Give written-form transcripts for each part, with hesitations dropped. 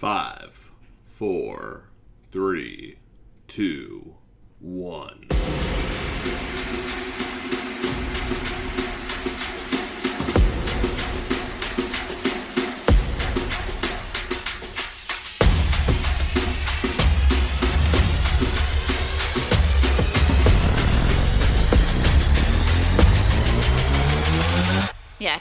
5, 4, 3, 2, 1. Yeah.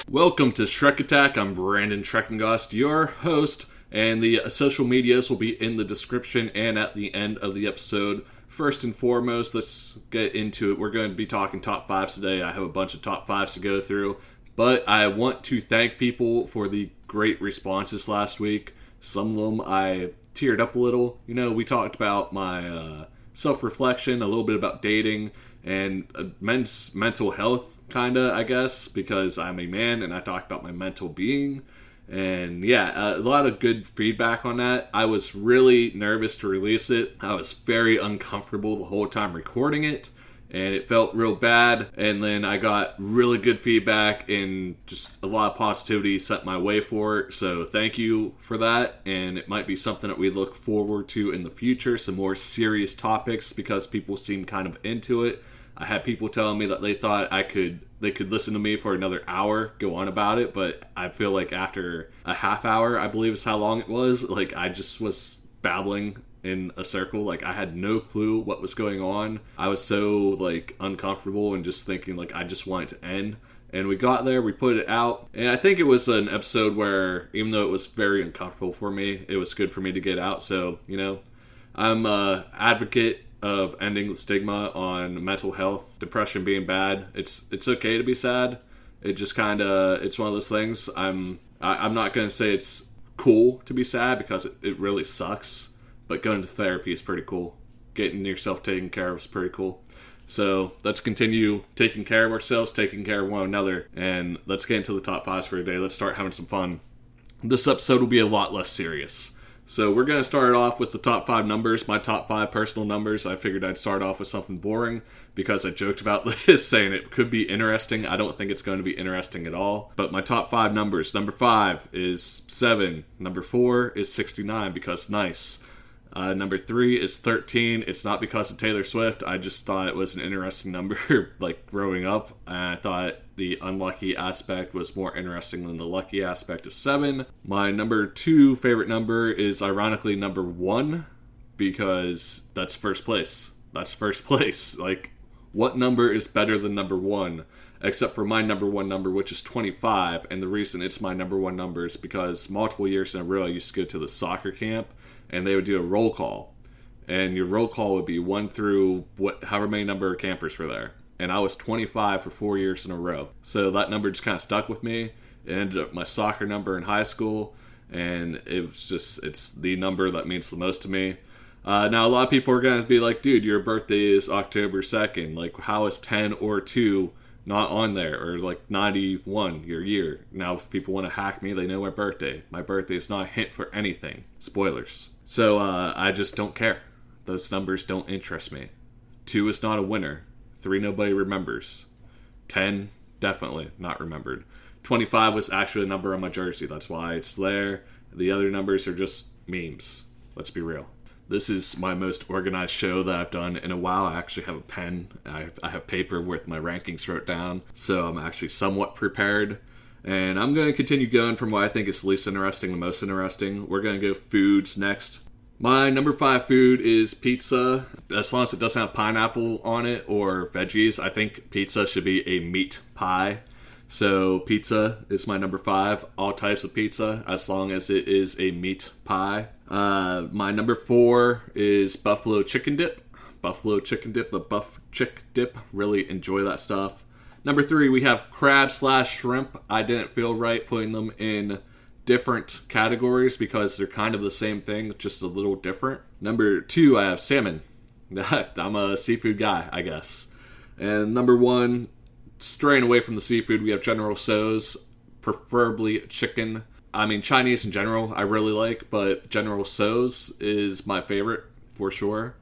Welcome to Shrek Attack. I'm Brandon Schreckengost, your host, and the social medias will be in the description and at the end of the episode. First and foremost, let's get into it. We're going to be talking top 5s today. I have a bunch of top 5s to go through, but I want to thank people for the great responses last week. Some of them I teared up a little. You know, we talked about my self-reflection, a little bit about dating, and men's mental health, kinda, I guess, because I'm a man and I talked about my mental being. And yeah, a lot of good feedback on that. I was really nervous to release it. I was very uncomfortable the whole time recording it, and it felt real bad. And then I got really good feedback and just a lot of positivity sent my way for it. So thank you for that. And it might be something that we look forward to in the future, some more serious topics, because people seem kind of into it. I had people telling me that they thought they could listen to me for another hour, go on about it, but I feel like after a half hour, I believe is how long it was, like I just was babbling in a circle. Like I had no clue what was going on. I was so like uncomfortable and just thinking like I just want it to end. And we got there, we put it out, and I think it was an episode where, even though it was very uncomfortable for me, it was good for me to get out. So, you know, I'm an advocate of ending the stigma on mental health, depression being bad. It's okay to be sad. It just kind of, it's one of those things. I'm not going to say it's cool to be sad, because it really sucks, but going to therapy is pretty cool. Getting yourself taken care of is pretty cool. So let's continue taking care of ourselves, taking care of one another, and let's get into the top 5s for today. Let's start having some fun. This episode will be a lot less serious. So we're going to start off with the top 5 numbers, my top 5 personal numbers. I figured I'd start off with something boring because I joked about this, saying it could be interesting. I don't think it's going to be interesting at all. But my top 5 numbers. Number 5 is 7. Number 4 is 69 because nice. Number 3 is 13. It's not because of Taylor Swift. I just thought it was an interesting number, like growing up. And I thought the unlucky aspect was more interesting than the lucky aspect of 7. My number 2 favorite number is ironically number 1, because that's first place. That's first place. Like, what number is better than number 1? Except for my number 1 number, which is 25. And the reason it's my number 1 number is because multiple years in a row I used to go to the soccer camp, and they would do a roll call. And your roll call would be 1 through however many number of campers were there. And I was 25 for 4 years in a row. So that number just kind of stuck with me. It ended up my soccer number in high school. And it's the number that means the most to me. Now, a lot of people are going to be like, dude, your birthday is October 2nd. Like, how is 10 or 2 not on there? Or like 91, your year. Now, if people want to hack me, they know my birthday. My birthday is not a hint for anything. Spoilers. So, I just don't care. Those numbers don't interest me. 2 is not a winner. 3 nobody remembers. 10 definitely not remembered. 25 was actually a number on my jersey. That's why it's there. The other numbers are just memes. Let's be real. This is my most organized show that I've done in a while. I actually have a pen. I have paper with my rankings wrote down. So I'm actually somewhat prepared. And I'm going to continue going from what I think is least interesting to most interesting. We're going to go foods next. My number 5 food is pizza. As long as it doesn't have pineapple on it or veggies, I think pizza should be a meat pie. So pizza is my number 5. All types of pizza, as long as it is a meat pie. My number 4 is buffalo chicken dip. Buffalo chicken dip, the buff chick dip. Really enjoy that stuff. Number 3, we have crab/shrimp. I didn't feel right putting them in different categories because they're kind of the same thing, just a little different. Number 2, I have salmon. I'm a seafood guy, I guess. And number 1, straying away from the seafood, we have General Tso's, preferably chicken. I mean, Chinese in general, I really like, but General Tso's is my favorite for sure.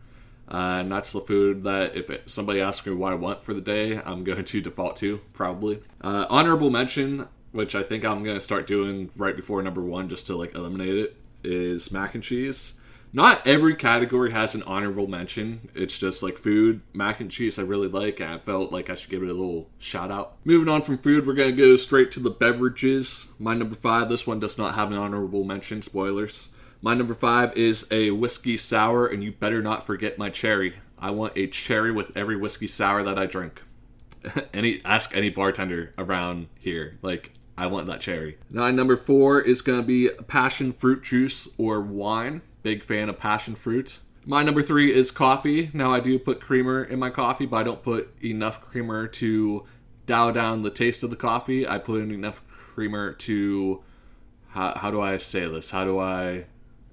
And that's the food that if somebody asks me what I want for the day, I'm going to default to, probably. Honorable mention, which I think I'm going to start doing right before number one just to like eliminate it, is mac and cheese. Not every category has an honorable mention. It's just like food. Mac and cheese I really like, and I felt like I should give it a little shout out. Moving on from food, we're going to go straight to the beverages. My number 5, this one does not have an honorable mention, spoilers. My number 5 is a whiskey sour, and you better not forget my cherry. I want a cherry with every whiskey sour that I drink. Ask any bartender around here. Like, I want that cherry. Now, number 4 is going to be passion fruit juice or wine. Big fan of passion fruit. My number 3 is coffee. Now, I do put creamer in my coffee, but I don't put enough creamer to dial down the taste of the coffee. I put in enough creamer to... How do I say this? How do I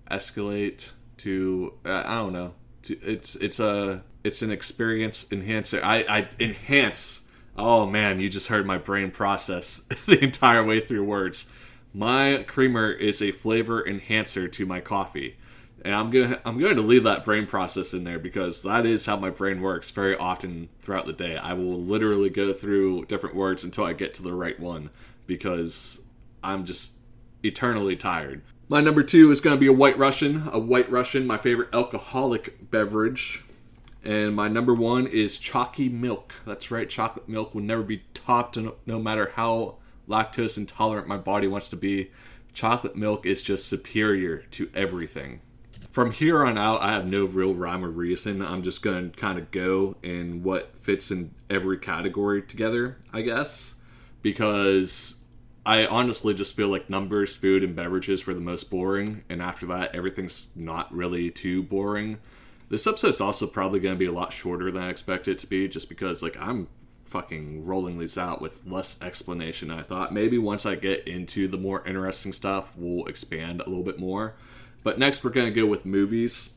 escalate to... I don't know. It's an experience enhancer. I enhance... Oh man, you just heard my brain process the entire way through words. My creamer is a flavor enhancer to my coffee. And I'm going to leave that brain process in there because that is how my brain works very often throughout the day. I will literally go through different words until I get to the right one because I'm just eternally tired. My number 2 is going to be a White Russian. A White Russian, my favorite alcoholic beverage. And my number 1 is chalky milk. That's right, chocolate milk will never be topped no matter how lactose intolerant my body wants to be. Chocolate milk is just superior to everything. From here on out, I have no real rhyme or reason. I'm just going to kind of go in what fits in every category together, I guess. Because I honestly just feel like numbers, food, and beverages were the most boring. And after that, everything's not really too boring. This episode's also probably going to be a lot shorter than I expect it to be. Just because like I'm fucking rolling these out with less explanation than I thought. Maybe once I get into the more interesting stuff, we'll expand a little bit more. But next we're going to go with movies.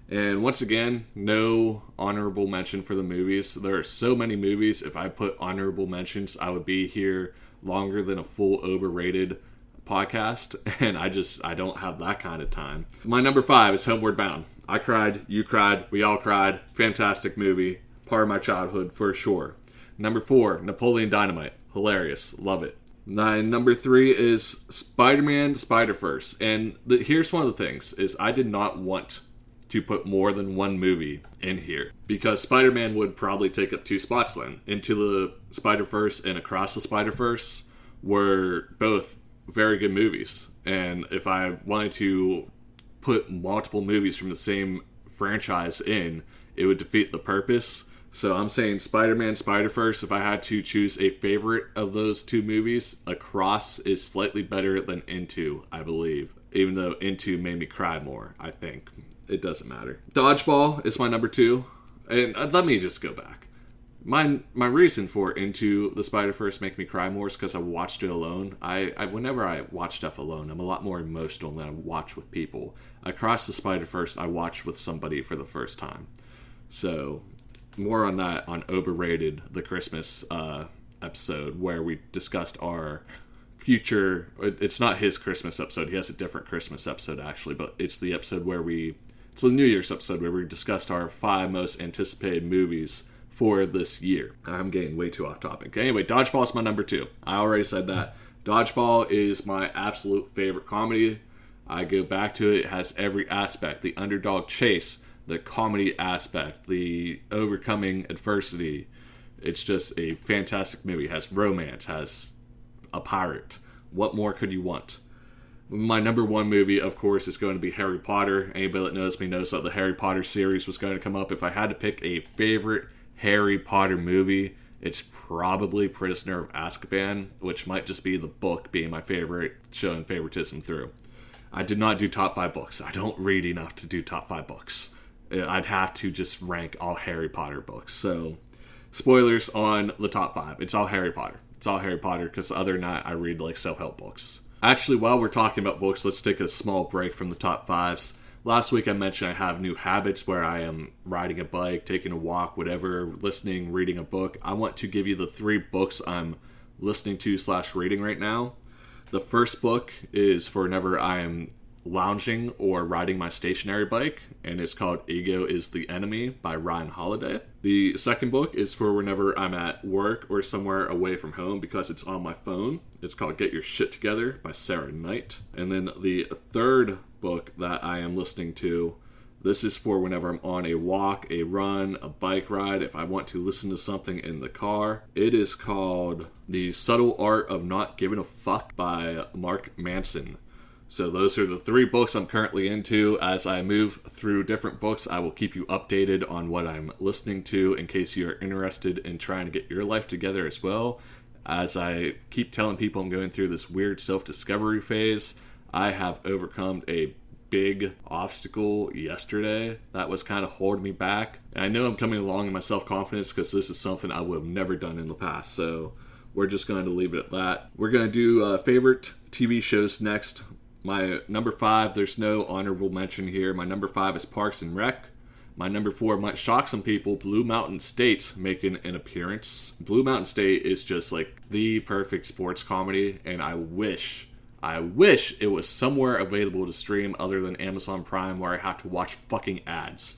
And once again, no honorable mention for the movies. There are so many movies. If I put honorable mentions, I would be here longer than a full overrated podcast. And I don't have that kind of time. My number 5 is Homeward Bound. I cried, you cried, we all cried. Fantastic movie. Part of my childhood for sure. Number 4, Napoleon Dynamite. Hilarious. Love it. My number 3 is Spider-Man Spider-Verse. And here's one of the things, is I did not want to put more than one movie in here. Because Spider-Man would probably take up 2 spots then. Into the Spider-Verse and Across the Spider-Verse were both very good movies. And if I wanted to put multiple movies from the same franchise in, it would defeat the purpose. So I'm saying Spider-Man, Spider-Verse. If I had to choose a favorite of those 2 movies, Across is slightly better than Into, I believe. Even though Into made me cry more, I think. It doesn't matter. Dodgeball is my number 2. And let me just go back. My reason for Into the Spider-Verse make me cry more is because I watched it alone. Whenever I watch stuff alone, I'm a lot more emotional than I watch with people. Across the Spider-Verse, I watched with somebody for the first time. So... more on that on Overrated, the Christmas episode, where we discussed our future... It's not his Christmas episode. He has a different Christmas episode, actually. But it's the episode where it's the New Year's episode where we discussed our 5 most anticipated movies for this year. I'm getting way too off topic. Anyway, Dodgeball is my number 2. I already said that. Dodgeball is my absolute favorite comedy. I go back to it. It has every aspect. The underdog chase, the comedy aspect, the overcoming adversity. It's just a fantastic movie. It has romance, has a pirate. What more could you want? My number 1 movie, of course, is going to be Harry Potter. Anybody that knows me knows that the Harry Potter series was going to come up. If I had to pick a favorite Harry Potter movie, it's probably Prisoner of Azkaban, which might just be the book being my favorite, showing favoritism through. I did not do top 5 books. I don't read enough to do top 5 books. I'd have to just rank all Harry Potter books. So, spoilers on the top 5. It's all Harry Potter. It's all Harry Potter, because other than that, I read like self-help books. Actually, while we're talking about books, let's take a small break from the top 5s. Last week I mentioned I have new habits where I am riding a bike, taking a walk, whatever, listening, reading a book. I want to give you the 3 books I'm listening to / reading right now. The first book is for whenever I am lounging or riding my stationary bike, and it's called Ego is the Enemy by Ryan Holiday. The second book is for whenever I'm at work or somewhere away from home because it's on my phone. It's called Get Your Shit Together by Sarah Knight. And then the third book that I am listening to, this is for whenever I'm on a walk, a run, a bike ride, if I want to listen to something in the car. It is called The Subtle Art of Not Giving a Fuck by Mark Manson. So those are the 3 books I'm currently into. As I move through different books, I will keep you updated on what I'm listening to in case you are interested in trying to get your life together as well. As I keep telling people I'm going through this weird self-discovery phase, I have overcome a big obstacle yesterday that was kind of holding me back. And I know I'm coming along in my self-confidence because this is something I would have never done in the past. So we're just going to leave it at that. We're going to do favorite TV shows next. My number 5, there's no honorable mention here. My number 5 is Parks and Rec. My number 4 might shock some people, Blue Mountain State making an appearance. Blue Mountain State is just like the perfect sports comedy, and I wish it was somewhere available to stream other than Amazon Prime where I have to watch fucking ads.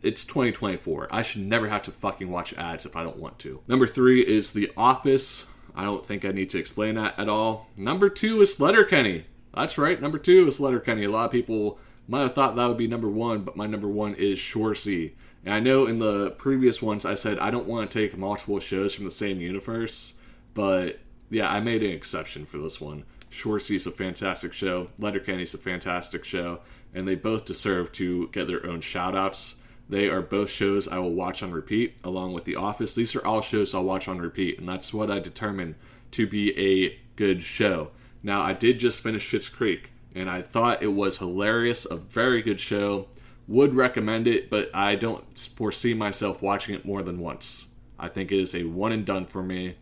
It's 2024. I should never have to fucking watch ads if I don't want to. Number 3 is The Office. I don't think I need to explain that at all. Number 2 is Letterkenny. That's right, number 2 is Letterkenny. A lot of people might have thought that would be number 1, but my number 1 is Shoresy. And I know in the previous ones I said I don't want to take multiple shows from the same universe, but yeah, I made an exception for this one. Shoresy is a fantastic show, Letterkenny is a fantastic show, and they both deserve to get their own shout-outs. They are both shows I will watch on repeat, along with The Office. These are all shows I'll watch on repeat, and that's what I determine to be a good show. Now, I did just finish Schitt's Creek, and I thought it was hilarious, a very good show. Would recommend it, but I don't foresee myself watching it more than once. I think it is a one and done for me.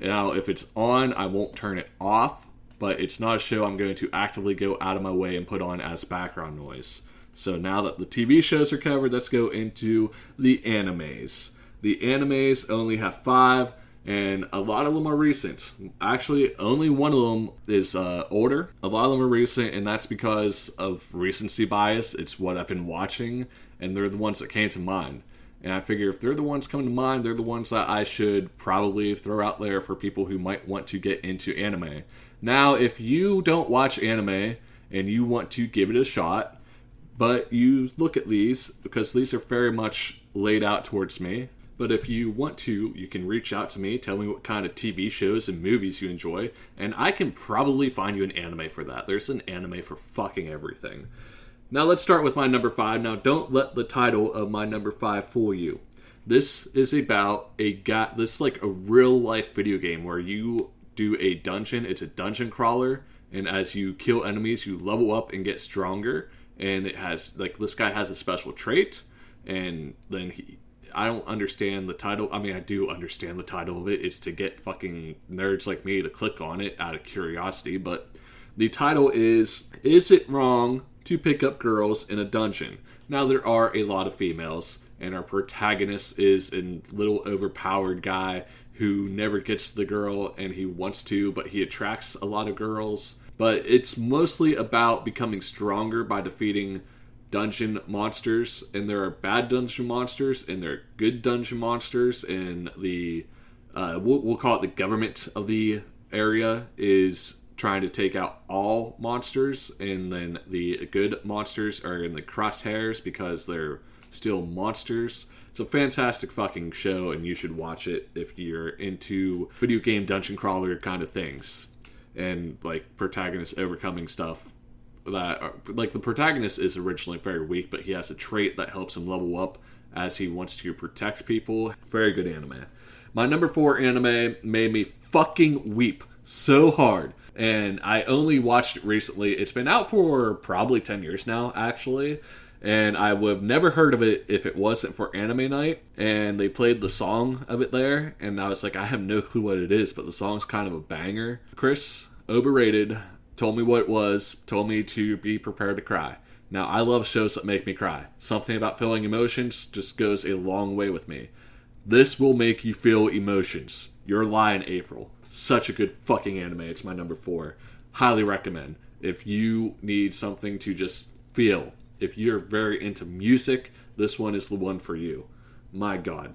Now, if it's on, I won't turn it off, but it's not a show I'm going to actively go out of my way and put on as background noise. So now that the TV shows are covered, let's go into the animes. The animes only have 5. And a lot of them are recent. Actually, only one of them is older. A lot of them are recent, and that's because of recency bias. It's what I've been watching, and they're the ones that came to mind. And I figure if they're the ones coming to mind, they're the ones that I should probably throw out there for people who might want to get into anime. Now, if you don't watch anime and you want to give it a shot, but you look at these, because these are very much laid out towards me. But if you want to, you can reach out to me, tell me what kind of TV shows and movies you enjoy, and I can probably find you an anime for that. There's an anime for fucking everything. Now let's start with my number 5. Now don't let the title of my number 5 fool you. This is about this is like a real life video game where you do a dungeon. It's a dungeon crawler, and as you kill enemies, you level up and get stronger. And it has, like, this guy has a special trait, and then I don't understand the title. I mean, I do understand the title of it. It's to get fucking nerds like me to click on it out of curiosity. But the title is It Wrong to Pick Up Girls in a Dungeon? Now, there are a lot of females, and our protagonist is a little overpowered guy who never gets the girl, and he wants to, but he attracts a lot of girls. But it's mostly about becoming stronger by defeating dungeon monsters, and there are bad dungeon monsters and there are good dungeon monsters, and the we'll call it the government of the area is trying to take out all monsters, and then the good monsters are in the crosshairs because they're still monsters. It's a fantastic fucking show, and you should watch it if you're into video game dungeon crawler kind of things, and like protagonists overcoming stuff that are, like, the protagonist is originally very weak, but he has a trait that helps him level up as he wants to protect people. Very good anime. My number 4 anime made me fucking weep so hard, and I only watched it recently. It's been out for probably 10 years now, actually, and I would have never heard of it if it wasn't for Anime Night, and they played the song of it there, and I was like, I have no clue what it is, but the song's kind of a banger. Chris, overrated, told me what it was, told me to be prepared to cry. Now, I love shows that make me cry. Something about feeling emotions just goes a long way with me. This will make you feel emotions. Your Lie in April. Such a good fucking anime. It's my number 4. highly recommend. If you need something to just feel, if you're very into music, this one is the one for you. My God,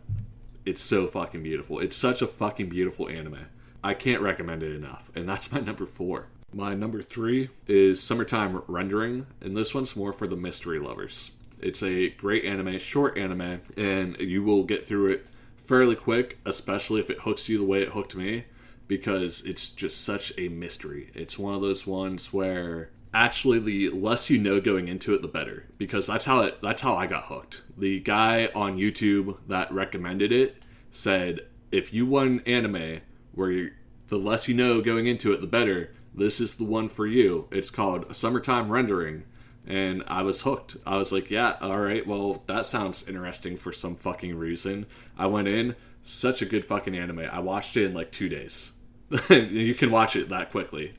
it's so fucking beautiful. It's such a fucking beautiful anime. I can't recommend it enough. And that's my number 4. My number 3 is Summertime Rendering, and this one's more for the mystery lovers. It's a great anime, short anime, and you will get through it fairly quick, especially if it hooks you the way it hooked me, because it's just such a mystery. It's one of those ones where actually the less you know going into it, the better, because that's how I got hooked. The guy on YouTube that recommended it said, if you want an anime where the less you know going into it, the better, this is the one for you. It's called Summertime Rendering. And I was hooked. I was like, yeah, alright, well, that sounds interesting for some fucking reason. I went in, such a good fucking anime. I watched it in like 2 days. You can watch it that quickly.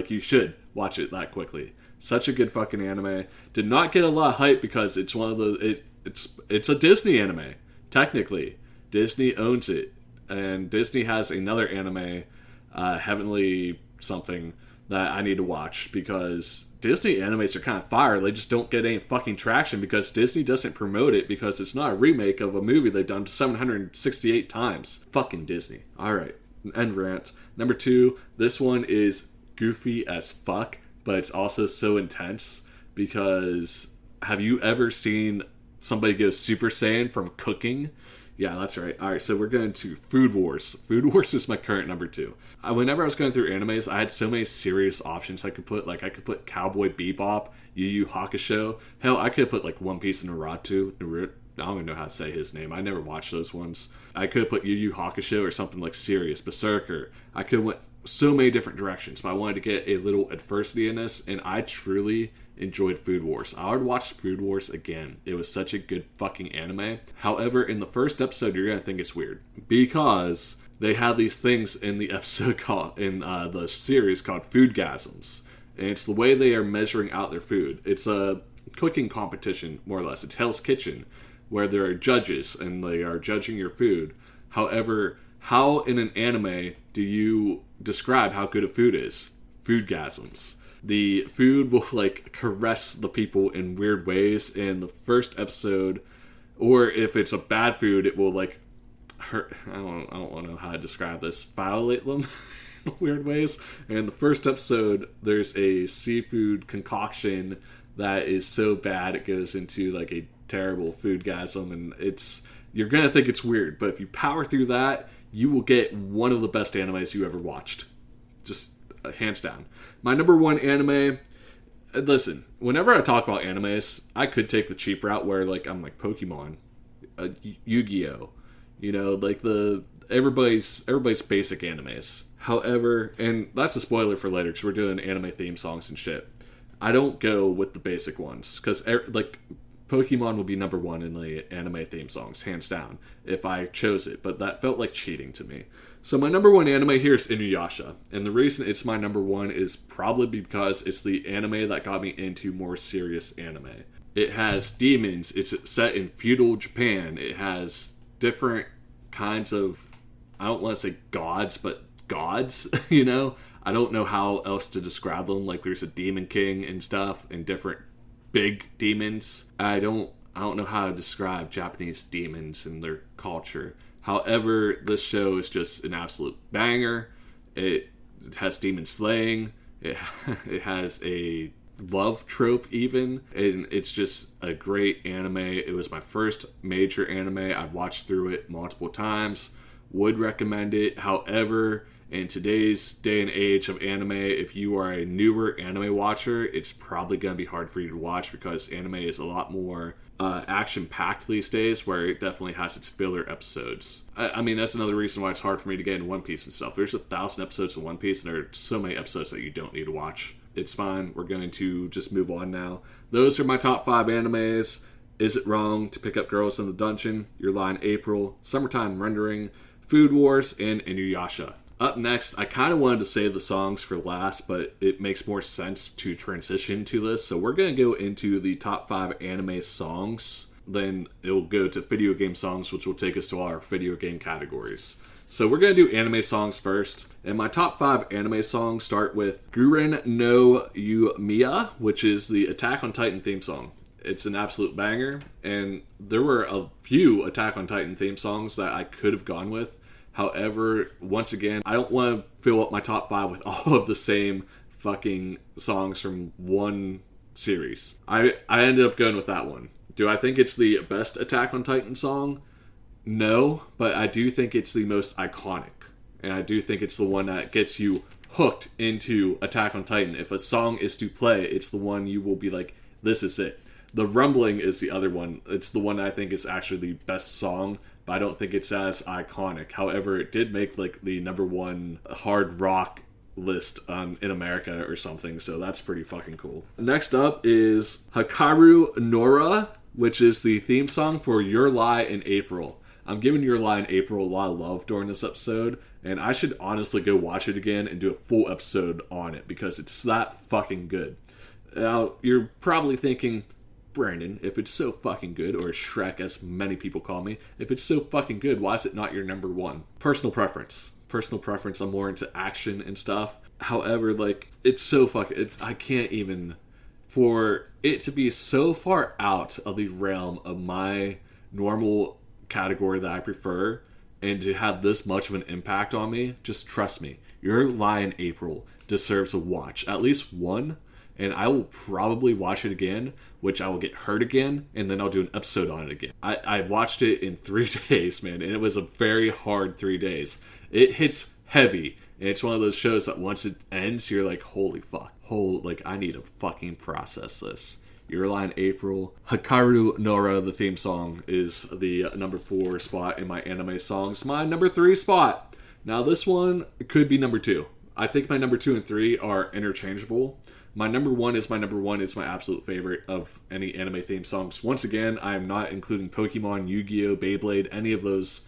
You should watch it that quickly. Such a good fucking anime. Did not get a lot of hype because it's one of the... It's a Disney anime, technically. Disney owns it. And Disney has another anime, Heavenly something, that I need to watch, because Disney animes are kind of fire. They just don't get any fucking traction because Disney doesn't promote it, because it's not a remake of a movie they've done 768 times. Fucking Disney. Alright, end rant. Number 2, this one is goofy as fuck, but it's also so intense, because have you ever seen somebody go Super Saiyan from cooking? Yeah, that's right. Alright, so we're going to Food Wars. Food Wars is my current number 2. Whenever I was going through animes, I had so many serious options I could put. Like, I could put Cowboy Bebop, Yu Yu Hakusho. Hell, I could put, like, One Piece and Naruto. I don't even know how to say his name. I never watched those ones. I could put Yu Yu Hakusho or something like serious. Berserker. I could have went so many different directions, but I wanted to get a little adversity in this, and I truly enjoyed Food Wars. I would watch Food Wars again. It was such a good fucking anime. However, in the first episode, you're gonna think it's weird, because they have these things in the episode called, in the series called Foodgasms, and it's the way they are measuring out their food. It's a cooking competition, more or less. It's Hell's Kitchen, where there are judges and they are judging your food. However, how in an anime do you describe how good a food is? Foodgasms. The food will, like, caress the people in weird ways in the first episode, or if it's a bad food, it will, like, hurt. I don't know how to describe this. Violate them in weird ways. And in the first episode, there's a seafood concoction that is so bad it goes into, like, a terrible foodgasm, and you're gonna think it's weird, but if you power through that, you will get one of the best animes you ever watched. Just hands down. My number 1 anime, listen, whenever I talk about animes, I could take the cheap route where, like, I'm like Pokemon, Yu-Gi-Oh, you know, like everybody's basic animes. However, and that's a spoiler for later because we're doing anime theme songs and shit, I don't go with the basic ones, because, like, Pokemon will be number 1 in the anime theme songs, hands down, if I chose it, but that felt like cheating to me. So my number 1 anime here is Inuyasha, and the reason it's my number 1 is probably because it's the anime that got me into more serious anime. It has demons, it's set in feudal Japan, it has different kinds of, I don't want to say gods, but gods, you know? I don't know how else to describe them, like there's a demon king and stuff, and different big demons. I don't know how to describe Japanese demons and their culture. However, this show is just an absolute banger. It has demon slaying. It has a love trope even. And it's just a great anime. It was my first major anime. I've watched through it multiple times. Would recommend it. However, in today's day and age of anime, if you are a newer anime watcher, it's probably going to be hard for you to watch, because anime is a lot more action-packed these days, where it definitely has its filler episodes. I mean, that's another reason why it's hard for me to get into One Piece and stuff. There's 1,000 episodes of One Piece, and there are so many episodes that you don't need to watch. It's fine. We're going to just move on now. Those are my top 5 animes. Is It Wrong to Pick Up Girls in the Dungeon? Your Lie in April, Summertime Rendering, Food Wars, and Inuyasha. Up next, I kind of wanted to save the songs for last, but it makes more sense to transition to this. So we're going to go into the top 5 anime songs. Then it'll go to video game songs, which will take us to our video game categories. So we're going to do anime songs first. And my top 5 anime songs start with Guren no Yumiya, which is the Attack on Titan theme song. It's an absolute banger. And there were a few Attack on Titan theme songs that I could have gone with. However, once again, I don't want to fill up my top 5 with all of the same fucking songs from one series. I ended up going with that one. Do I think it's the best Attack on Titan song? No, but I do think it's the most iconic. And I do think it's the one that gets you hooked into Attack on Titan. If a song is to play, it's the one you will be like, this is it. The Rumbling is the other one. It's the one I think is actually the best song, but I don't think it's as iconic. However, it did make like the number 1 hard rock list in America or something, so that's pretty fucking cool. Next up is Hikaru Nora, which is the theme song for Your Lie in April. I'm giving Your Lie in April a lot of love during this episode, and I should honestly go watch it again and do a full episode on it because it's that fucking good. Now, you're probably thinking, Brandon, if it's so fucking good, or Shrek as many people call me, if it's so fucking good, why is it not your number 1? Personal preference. I'm more into action and stuff. However, like, it's so fucking, I can't even, for it to be so far out of the realm of my normal category that I prefer, and to have this much of an impact on me, just trust me, Your Lie in April deserves a watch. At least one. And I will probably watch it again, which I will get hurt again, and then I'll do an episode on it again. I watched it in 3 days, man, and it was a very hard 3 days. It hits heavy, and it's one of those shows that once it ends, you're like, holy fuck. I need to fucking process this. Your Lie in April. Hikaru Nora, the theme song, is the number 4 spot in my anime songs. My number 3 spot. Now, this one could be number 2. I think my number 2 and 3 are interchangeable. My number 1 is my number 1. It's my absolute favorite of any anime theme songs. Once again, I am not including Pokemon, Yu-Gi-Oh!, Beyblade, any of those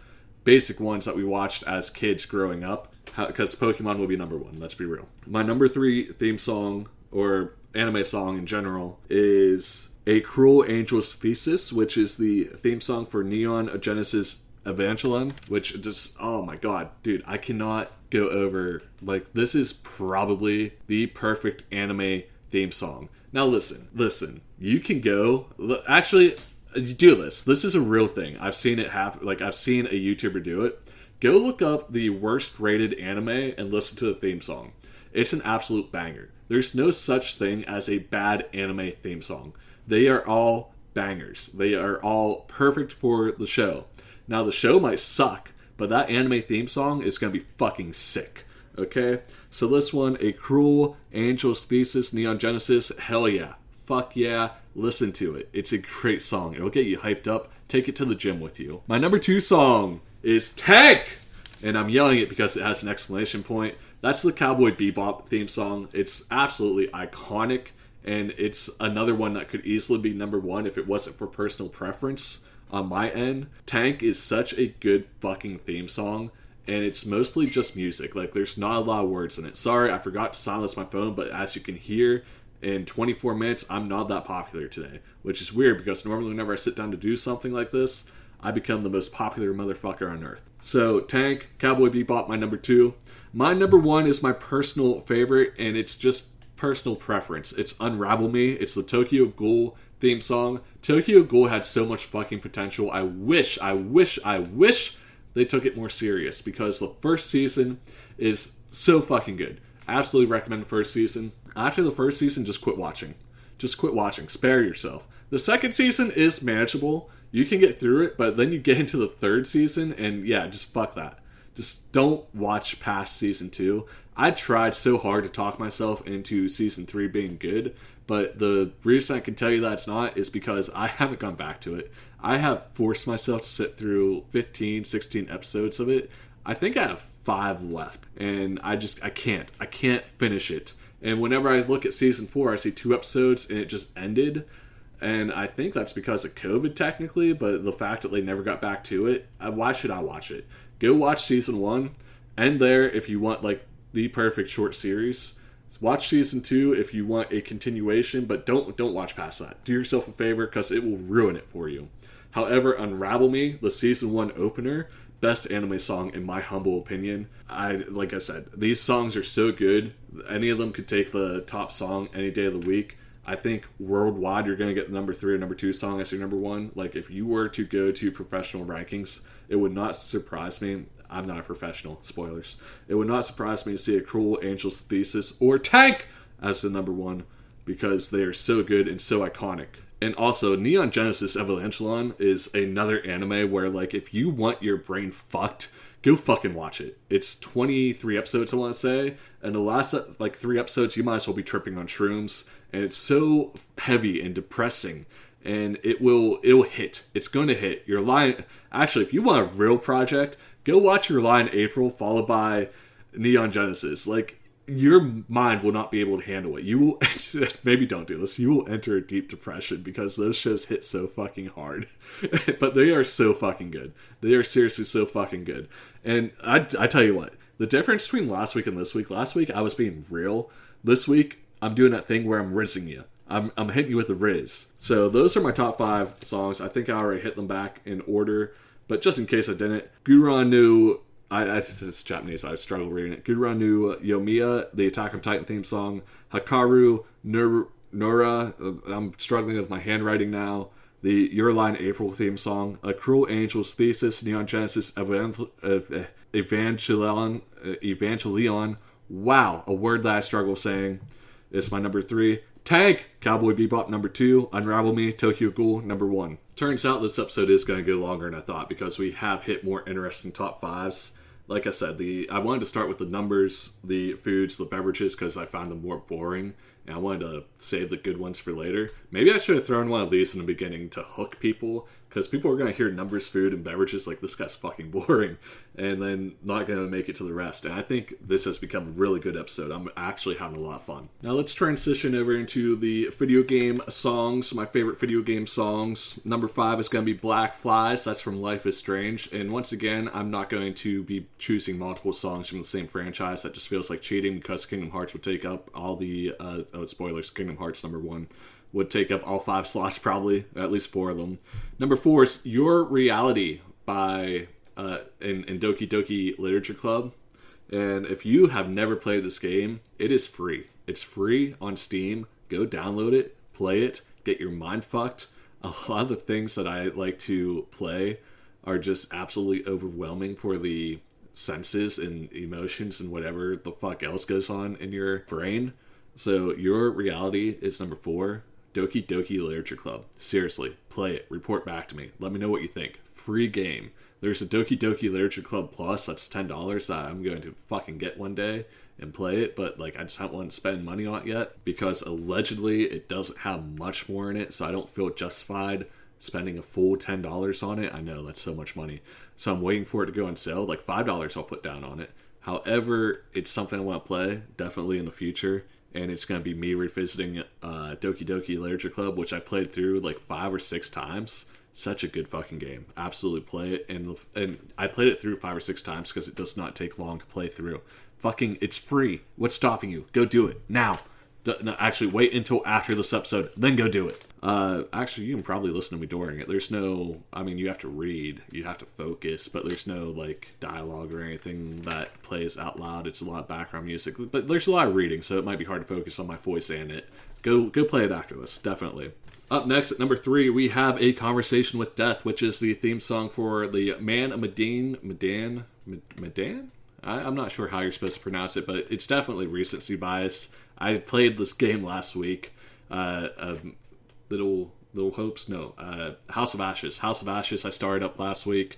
basic ones that we watched as kids growing up. Because Pokemon will be number 1, let's be real. My number 3 theme song, or anime song in general, is A Cruel Angel's Thesis, which is the theme song for Neon Genesis Evangelion, which just, oh my god, dude, I cannot go over, like, this is probably the perfect anime theme song. Now listen, you can go, actually, do this is a real thing. I've seen it happen, like, I've seen a YouTuber do it. Go look up the worst rated anime and listen to the theme song. It's an absolute banger. There's no such thing as a bad anime theme song. They are all bangers. They are all perfect for the show. Now, the show might suck, but that anime theme song is going to be fucking sick. Okay? So this one, A Cruel Angel's Thesis, Neon Genesis, hell yeah. Fuck yeah. Listen to it. It's a great song. It'll get you hyped up. Take it to the gym with you. My number 2 song is Tank! And I'm yelling it because it has an exclamation point. That's the Cowboy Bebop theme song. It's absolutely iconic, and it's another one that could easily be number 1 if it wasn't for personal preference. On my end, Tank is such a good fucking theme song, and it's mostly just music. Like, there's not a lot of words in it. Sorry, I forgot to silence my phone, but as you can hear, in 24 minutes, I'm not that popular today, which is weird because normally whenever I sit down to do something like this, I become the most popular motherfucker on earth. So, Tank, Cowboy Bebop, my number 2. My number 1 is my personal favorite, and it's just personal preference. It's Unravel Me. It's the Tokyo Ghoul theme song. Tokyo Ghoul had so much fucking potential. I wish they took it more serious, because the first season is so fucking good. Absolutely recommend the first season. After the first season, just quit watching. Spare yourself. The second season is manageable. You can get through it, but then you get into the third season, and yeah, just fuck that. Just don't watch past season 2. I tried so hard to talk myself into season 3 being good, but the reason I can tell you that it's not is because I haven't gone back to it. I have forced myself to sit through 15, 16 episodes of it. I think I have 5 left, and I can't finish it. And whenever I look at season 4, I see 2 episodes, and it just ended. And I think that's because of COVID, technically, but the fact that they never got back to it, why should I watch it? Go watch season 1, end there if you want, like, the perfect short series. Watch season 2 if you want a continuation, but don't watch past that. Do yourself a favor, because it will ruin it for you. However, Unravel Me, the season 1 opener, best anime song in my humble opinion. Like I said, these songs are so good. Any of them could take the top song any day of the week. I think worldwide you're going to get the number 3 or number 2 song as your number 1. Like, if you were to go to professional rankings, it would not surprise me. I'm not a professional, spoilers. It would not surprise me to see a Cruel Angel's Thesis or Tank as the number 1, because they are so good and so iconic. And also, Neon Genesis Evangelion is another anime where, like, if you want your brain fucked, go fucking watch it. It's 23 episodes, I want to say, and the last, 3 episodes, you might as well be tripping on shrooms, and it's so heavy and depressing, and it'll hit. It's going to hit. Your line, actually, if you want a real project, go watch Your Lie in April, followed by Neon Genesis. Like, your mind will not be able to handle it. You will, maybe don't do this, you will enter a deep depression because those shows hit so fucking hard. But they are so fucking good. They are seriously so fucking good. And I tell you what, the difference between last week and this week, last week I was being real. This week, I'm doing that thing where I'm rizzing you. I'm hitting you with the Riz. So those are my top 5 songs. I think I already hit them back in order, but just in case I didn't, Guran no... it's Japanese, I struggle reading it. Guran no Yomiya, the Attack on Titan theme song. Hikaru Nora, I'm struggling with my handwriting now. The Your Line April theme song. A Cruel Angel's Thesis, Neon Genesis Evangelion. Wow, a word that I struggle saying. It's my number 3. Tank, Cowboy Bebop number 2. Unravel Me, Tokyo Ghoul number 1. Turns out this episode is going to go longer than I thought because we have hit more interesting top 5s. Like I said, I wanted to start with the numbers, the foods, the beverages, because I found them more boring, and I wanted to save the good ones for later. Maybe I should have thrown one of these in the beginning to hook people, because people are going to hear numbers, food, and beverages like, this guy's fucking boring, and then not going to make it to the rest. And I think this has become a really good episode. I'm actually having a lot of fun. Now let's transition over into the video game songs, my favorite video game songs. Number 5 is going to be Black Flies. That's from Life is Strange. And once again, I'm not going to be choosing multiple songs from the same franchise. That just feels like cheating, because Kingdom Hearts would take up all the, spoilers, Kingdom Hearts number 1. Would take up all 5 slots, probably, at least 4 of them. Number 4 is Your Reality by in Doki Doki Literature Club. And if you have never played this game, it is free. It's free on Steam. Go download it, play it, get your mind fucked. A lot of the things that I like to play are just absolutely overwhelming for the senses and emotions and whatever the fuck else goes on in your brain. So Your Reality is number 4. Doki Doki Literature Club. Seriously, play it. Report back to me. Let me know what you think. Free game. There's a Doki Doki Literature Club Plus. That's $10 that I'm going to fucking get one day and play it. But I just haven't wanted to spend money on it yet, because allegedly it doesn't have much more in it. So I don't feel justified spending a full $10 on it. I know that's so much money. So I'm waiting for it to go on sale. $5 I'll put down on it. However, it's something I want to play definitely in the future. And it's going to be me revisiting Doki Doki Literature Club, which I played through 5 or 6 times. Such a good fucking game. Absolutely play it. And I played it through 5 or 6 times because it does not take long to play through. Fucking, it's free. What's stopping you? Go do it. Now. No, actually, wait until after this episode, then go do it. Actually, you can probably listen to me during it. There's no, you have to read, you have to focus, but there's no, dialogue or anything that plays out loud. It's a lot of background music, but there's a lot of reading, so it might be hard to focus on my voice and it. Go play it after this, definitely. Up next, at number 3, we have A Conversation with Death, which is the theme song for the Man of Medan? I'm not sure how you're supposed to pronounce it, but it's definitely recency bias. I played this game last week. Little Hopes? No. House of Ashes. House of Ashes I started up last week.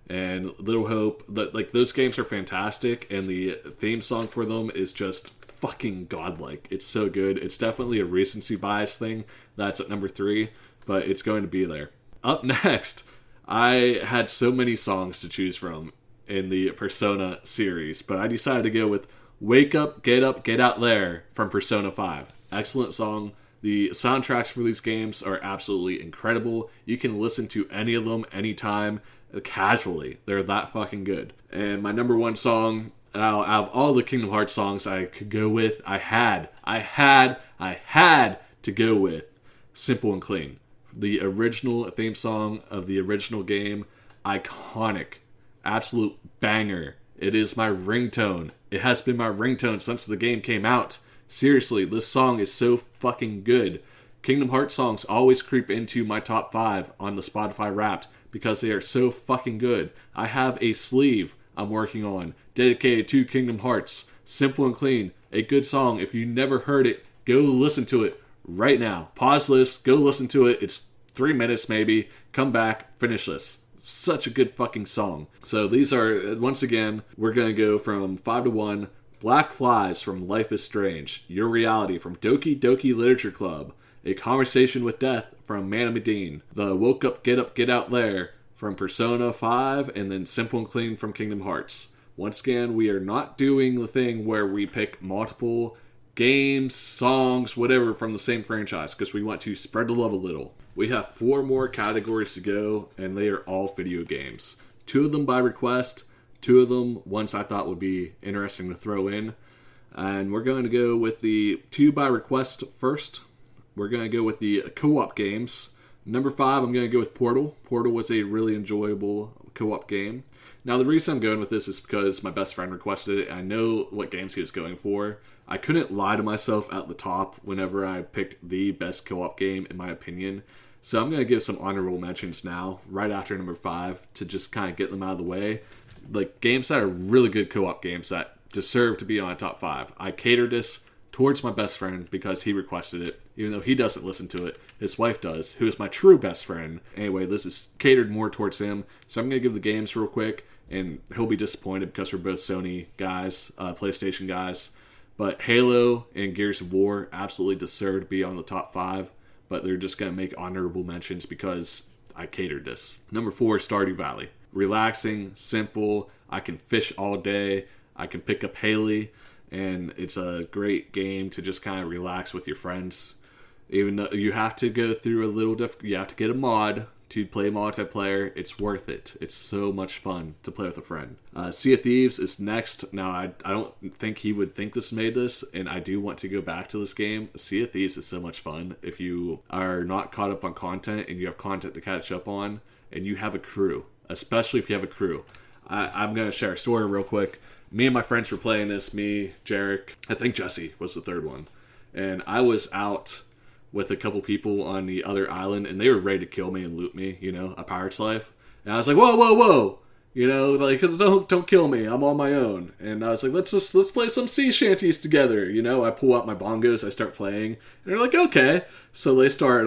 And Little Hope, those games are fantastic, and the theme song for them is just fucking godlike. It's so good. It's definitely a recency bias thing. That's at number 3, but it's going to be there. Up next, I had so many songs to choose from in the Persona series, but I decided to go with Wake Up, Get Out There from Persona 5. Excellent song. The soundtracks for these games are absolutely incredible. You can listen to any of them anytime, casually. They're that fucking good. And my number 1 song, out of all the Kingdom Hearts songs I could go with, I had to go with Simple and Clean. The original theme song of the original game, iconic Absolute banger. It is my ringtone. It has been my ringtone since the game came out. Seriously, this song is so fucking good. Kingdom Hearts songs always creep into my top 5 on the Spotify Wrapped because they are so fucking good. I have a sleeve I'm working on dedicated to Kingdom Hearts. Simple and Clean. A good song. If you never heard it, go listen to it right now. Pause this, go listen to it. It's 3 minutes maybe. Come back, finish this. Such a good fucking song. So these are, once again, we're going to go from 5 to 1. Black Flies from Life is Strange. Your Reality from Doki Doki Literature Club. A Conversation with Death from Man of Medine. The Woke Up, Get Out There from Persona 5. And then Simple and Clean from Kingdom Hearts. Once again, we are not doing the thing where we pick multiple games, songs, whatever from the same franchise because we want to spread the love a little. We have 4 more categories to go, and they are all video games. 2 of them by request, 2 of them ones I thought would be interesting to throw in. And we're going to go with the 2 by request first. We're going to go with the co-op games. Number 5, I'm going to go with Portal. Portal was a really enjoyable co-op game. Now, the reason I'm going with this is because my best friend requested it, and I know what games he was going for. I couldn't lie to myself at the top whenever I picked the best co-op game, in my opinion. So I'm going to give some honorable mentions now, right after number 5, to just kind of get them out of the way. Like, games that are really good co-op games that deserve to be on a top 5. I catered this towards my best friend because he requested it, even though he doesn't listen to it. His wife does, who is my true best friend. Anyway, this is catered more towards him. So I'm going to give the games real quick, and he'll be disappointed because we're both Sony guys, PlayStation guys. But Halo and Gears of War absolutely deserve to be on the top 5, but they're just going to make honorable mentions because I catered this. Number 4, Stardew Valley. Relaxing, simple, I can fish all day, I can pick up Haley, and it's a great game to just kind of relax with your friends. Even though you have to go through a little you have to get a mod to play multiplayer. It's worth it. It's so much fun to play with a friend. Sea of Thieves is next. Now, I don't think he would think this made this, and I do want to go back to this game. Sea of Thieves is so much fun. If you are not caught up on content and you have content to catch up on, and you have a crew, especially if you have a crew. I'm going to share a story real quick. Me and my friends were playing this. Me, Jarek, I think Jesse was the third one. And I was out with a couple people on the other island, and they were ready to kill me and loot me, a pirate's life. And I was like, whoa, whoa, whoa! Like, don't kill me, I'm on my own. And I was like, let's play some sea shanties together, I pull out my bongos, I start playing, and they're like, okay. So they start,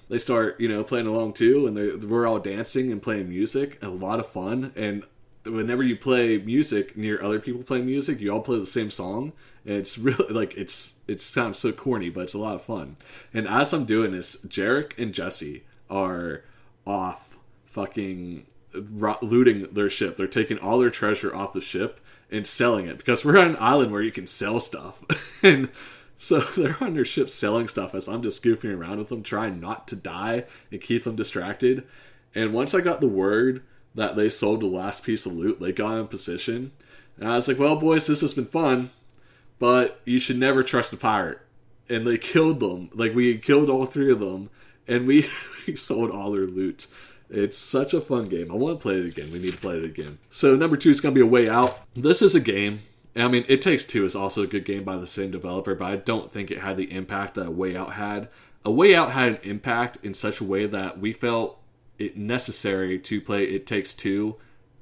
playing along too, and we're all dancing and playing music, a lot of fun. And whenever you play music near other people playing music, you all play the same song. And it's really, like, it sounds so corny, but it's a lot of fun. And as I'm doing this, Jarek and Jesse are off fucking looting their ship. They're taking all their treasure off the ship and selling it, because we're on an island where you can sell stuff. And so they're on their ship selling stuff as I'm just goofing around with them, trying not to die and keep them distracted. And once I got the word that they sold the last piece of loot, they got in position. And I was like, well, boys, this has been fun, but you should never trust a pirate. And they killed them. Like, we killed all 3 of them, and we sold all their loot. It's such a fun game. I want to play it again. We need to play it again. So number 2 is going to be A Way Out. This is a game. I mean, It Takes Two is also a good game by the same developer, but I don't think it had the impact that A Way Out had. A Way Out had an impact in such a way that we felt it necessary to play It Takes Two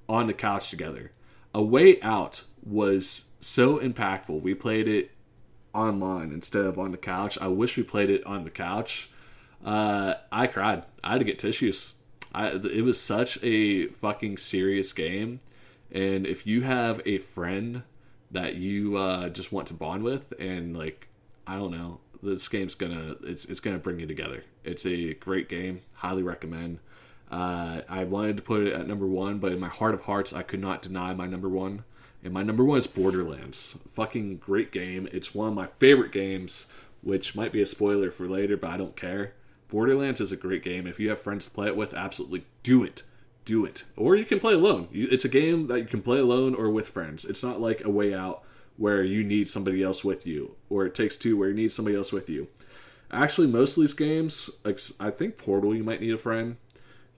on the couch together. A Way Out was so impactful. We played it online instead of on the couch. I wish we played it on the couch. I cried. I had to get tissues. It was such a fucking serious game. And if you have a friend that you just want to bond with, and like, I don't know, this game's it's gonna bring you together. It's a great game. Highly recommend. I wanted to put it at number 1, but in my heart of hearts, I could not deny my number 1. And my number 1 is Borderlands. Fucking great game. It's one of my favorite games, which might be a spoiler for later, but I don't care. Borderlands is a great game. If you have friends to play it with, absolutely do it. Do it. Or you can play alone. It's a game that you can play alone or with friends. It's not like A Way Out where you need somebody else with you, or It Takes Two where you need somebody else with you. Actually, most of these games, like, I think Portal, you might need a friend.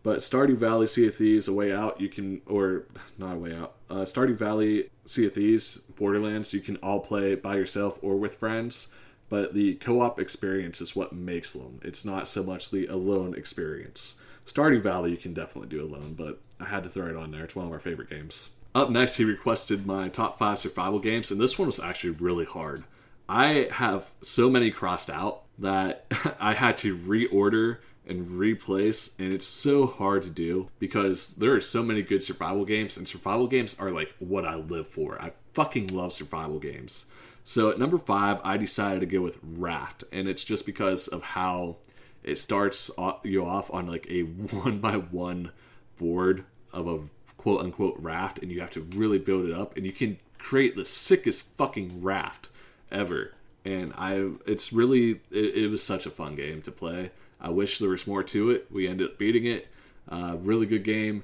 But Stardew Valley, Sea of Thieves, A Way Out, you can, or not A Way Out, Stardew Valley, Sea of Thieves, Borderlands, you can all play by yourself or with friends. But the co-op experience is what makes them. It's not so much the alone experience. Stardew Valley you can definitely do alone, but I had to throw it on there. It's one of our favorite games. Up next, he requested my top 5 survival games, and this one was actually really hard. I have so many crossed out that I had to reorder and replace, and it's so hard to do because there are so many good survival games, and survival games are like what I live for. I fucking love survival games. So at number 5, I decided to go with Raft, and it's just because of how it starts you off on like a 1x1 board of a quote-unquote raft, and you have to really build it up, and you can create the sickest fucking raft ever. And it was such a fun game to play. I wish there was more to it. We ended up beating it. Really good game.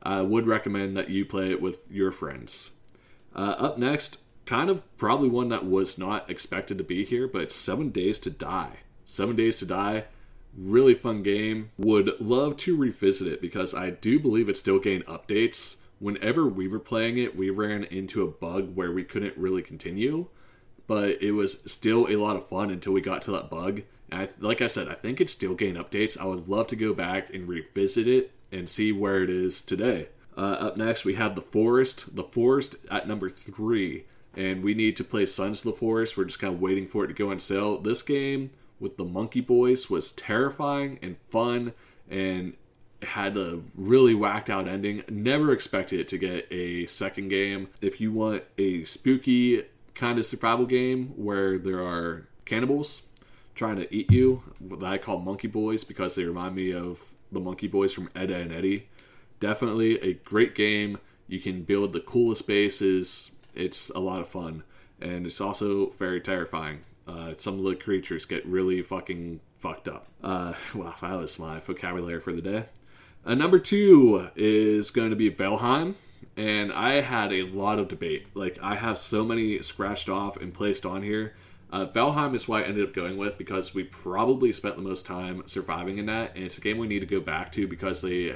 I would recommend that you play it with your friends. Up next, kind of probably one that was not expected to be here, but it's 7 Days to Die. 7 Days to Die, really fun game. Would love to revisit it because I do believe it's still getting updates. Whenever we were playing it, we ran into a bug where we couldn't really continue, but it was still a lot of fun until we got to that bug. And like I said, I think it's still getting updates. I would love to go back and revisit it and see where it is today. Up next, we have The Forest. The Forest at number 3. And we need to play Sons of the Forest. We're just kind of waiting for it to go on sale. This game with the Monkey Boys was terrifying and fun and had a really whacked out ending. Never expected it to get a second game. If you want a spooky kind of survival game where there are cannibals trying to eat you, that I call Monkey Boys because they remind me of the Monkey Boys from Ed, Edd n Eddy. Definitely a great game. You can build the coolest bases. It's a lot of fun, and it's also very terrifying. Some of the creatures get really fucking fucked up. Well, that was my vocabulary for the day. Number 2 is going to be Valheim, and I had a lot of debate. Like, I have so many scratched off and placed on here. Valheim is what I ended up going with because we probably spent the most time surviving in that, and it's a game we need to go back to because they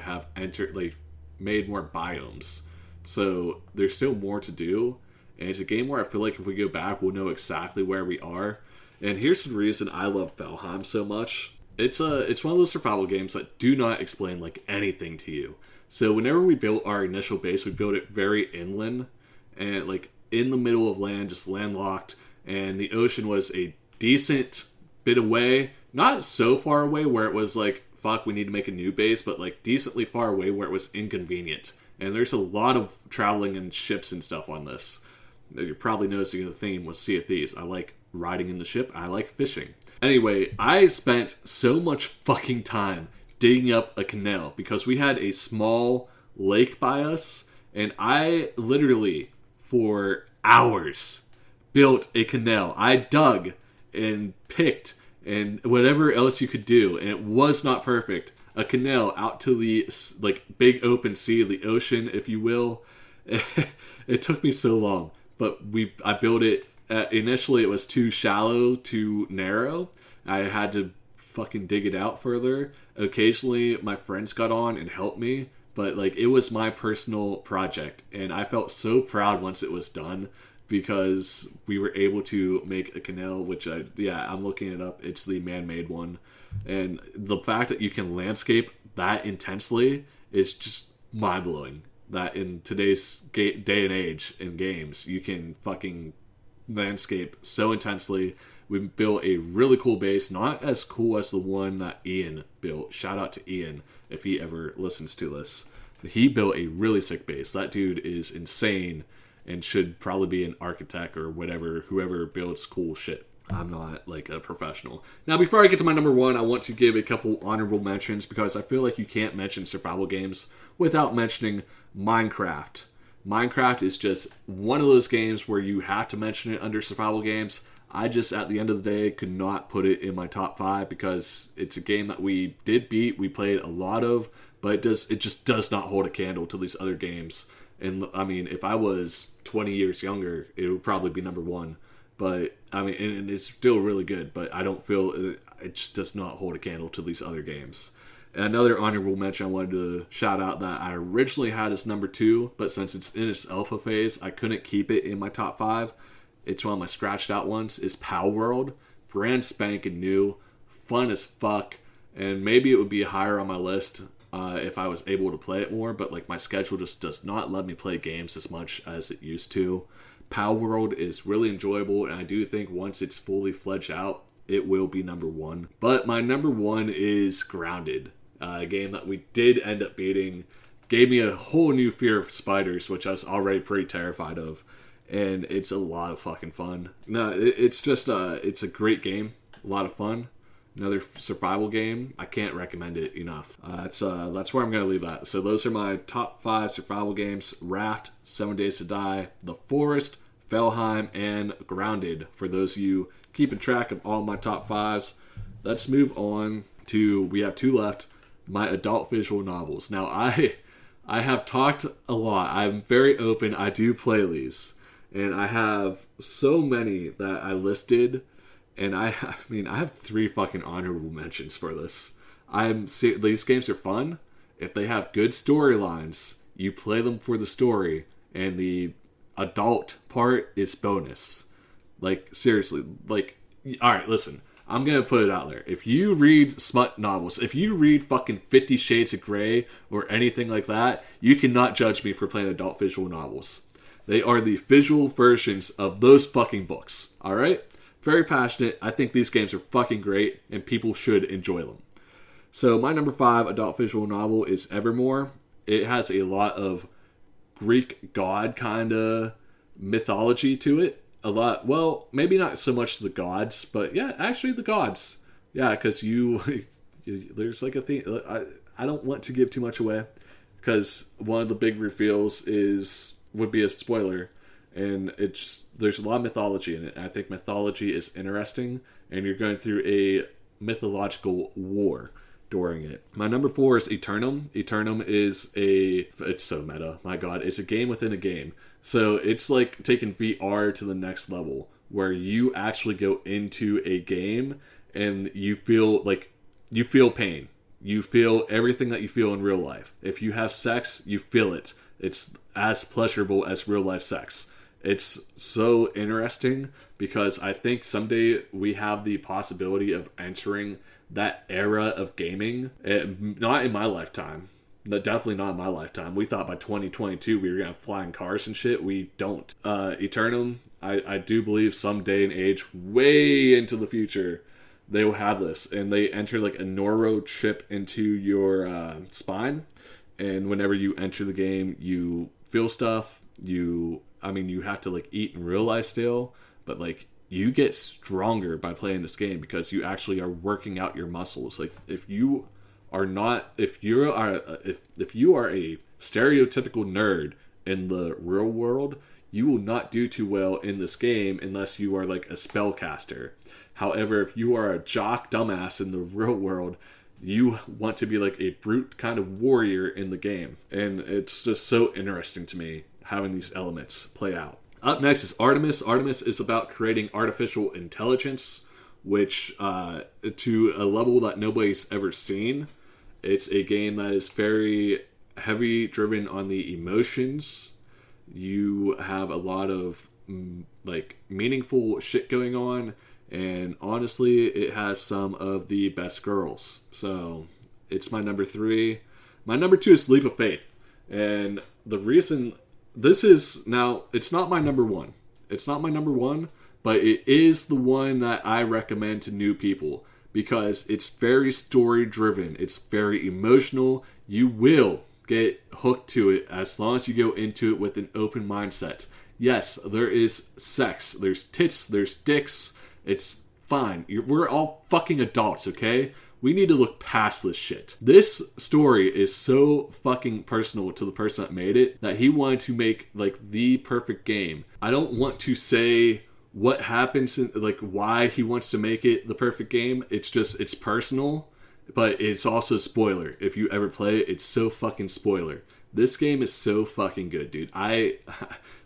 made more biomes. So there's still more to do. And it's a game where I feel like if we go back, we'll know exactly where we are. And here's the reason I love Valheim so much. It's one of those survival games that do not explain like anything to you. So whenever we built our initial base, we built it very inland and like in the middle of land, just landlocked. And the ocean was a decent bit away. Not so far away where it was like, fuck, we need to make a new base, but like decently far away where it was inconvenient. And there's a lot of traveling in ships and stuff on this. You're probably noticing the theme with Sea of Thieves. I like riding in the ship. I like fishing. Anyway, I spent so much fucking time digging up a canal because we had a small lake by us, and I literally, for hours, built a canal. I dug and picked and whatever else you could do, and it was not perfect. A canal out to the like big open sea, the ocean, if you will. It took me so long. But I built it, initially it was too shallow, too narrow. I had to fucking dig it out further. Occasionally my friends got on and helped me, but like it was my personal project. And I felt so proud once it was done because we were able to make a canal, which I'm looking it up. It's the man-made one. And the fact that you can landscape that intensely is just mind-blowing. That in today's day and age in games, you can fucking landscape so intensely. We built a really cool base, not as cool as the one that Ian built. Shout out to Ian if he ever listens to this. He built a really sick base. That dude is insane and should probably be an architect or whatever, whoever builds cool shit. I'm not like a professional. Now, before I get to my number 1, I want to give a couple honorable mentions because I feel like you can't mention survival games without mentioning Minecraft. Minecraft is just one of those games where you have to mention it under survival games. I just, at the end of the day, could not put it in my top 5 because it's a game that we did beat, we played a lot of, but it just does not hold a candle to these other games. And I mean, if I was 20 years younger, it would probably be number 1. But I mean, and it's still really good, but I don't feel it just does not hold a candle to these other games. Another honorable mention I wanted to shout out that I originally had as number 2, but since it's in its alpha phase, I couldn't keep it in my top 5. It's one of my scratched out ones, is Palworld. Brand spanking new, fun as fuck, and maybe it would be higher on my list if I was able to play it more, but like my schedule just does not let me play games as much as it used to. Palworld is really enjoyable, and I do think once it's fully fledged out, it will be number 1. But my number 1 is Grounded, a game that we did end up beating. Gave me a whole new fear of spiders, which I was already pretty terrified of, and it's a lot of fucking fun. No, it's just it's a great game, a lot of fun. Another survival game. I can't recommend it enough. That's where I'm going to leave that. So those are my top 5 survival games: Raft, 7 Days to Die, The Forest, Valheim, and Grounded. For those of you keeping track of all my top 5s, let's move on to, we have 2 left, my adult visual novels. Now, I have talked a lot. I'm very open. I do play these. And I have so many that I listed. And I have 3 fucking honorable mentions for this. These games are fun. If they have good storylines, you play them for the story, and the adult part is bonus. Like, seriously, like, alright, listen, I'm gonna put it out there. If you read smut novels, if you read fucking 50 Shades of Grey or anything like that, you cannot judge me for playing adult visual novels. They are the visual versions of those fucking books, alright? Very passionate. I think these games are fucking great, and people should enjoy them. So my number 5 adult visual novel is Evermore. It has a lot of Greek god kind of mythology to it. A lot, well, maybe not so much the gods, but yeah, actually the gods. Yeah, because there's like a thing. I don't want to give too much away, because one of the big reveals would be a spoiler. And there's a lot of mythology in it. And I think mythology is interesting, and you're going through a mythological war during it. My number 4 is Eternum. Eternum is it's so meta. My God, it's a game within a game. So it's like taking VR to the next level, where you actually go into a game and you feel pain. You feel everything that you feel in real life. If you have sex, you feel it. It's as pleasurable as real life sex. It's so interesting, because I think someday we have the possibility of entering that era of gaming. Not in my lifetime. Definitely not in my lifetime. We thought by 2022 we were going to have flying cars and shit. We don't. Eternum, I do believe someday and age, way into the future, they will have this. And they enter like a neuro chip into your spine. And whenever you enter the game, you feel stuff. You have to like eat and realize still, but like you get stronger by playing this game, because you actually are working out your muscles. Like if you are a stereotypical nerd in the real world, you will not do too well in this game unless you are like a spellcaster. However, if you are a jock dumbass in the real world, you want to be like a brute kind of warrior in the game. And it's just so interesting to me having these elements play out. Up next is Artemis. Artemis is about creating artificial intelligence, which to a level that nobody's ever seen. It's a game that is very heavy driven on the emotions. You have a lot of like meaningful shit going on, and honestly, it has some of the best girls. So it's my number 3. My number 2 is Leap of Faith, and the reason this is, now, it's not my number 1. It's not my number 1, but it is the one that I recommend to new people, because it's very story driven. It's very emotional. You will get hooked to it as long as you go into it with an open mindset. Yes, there is sex. There's tits. There's dicks. It's fine. We're all fucking adults, okay? We need to look past this shit. This story is so fucking personal to the person that made it, that he wanted to make like the perfect game. I don't want to say what happens and like why he wants to make it the perfect game. It's personal, but it's also a spoiler. If you ever play it, it's so fucking spoiler. This game is so fucking good, dude.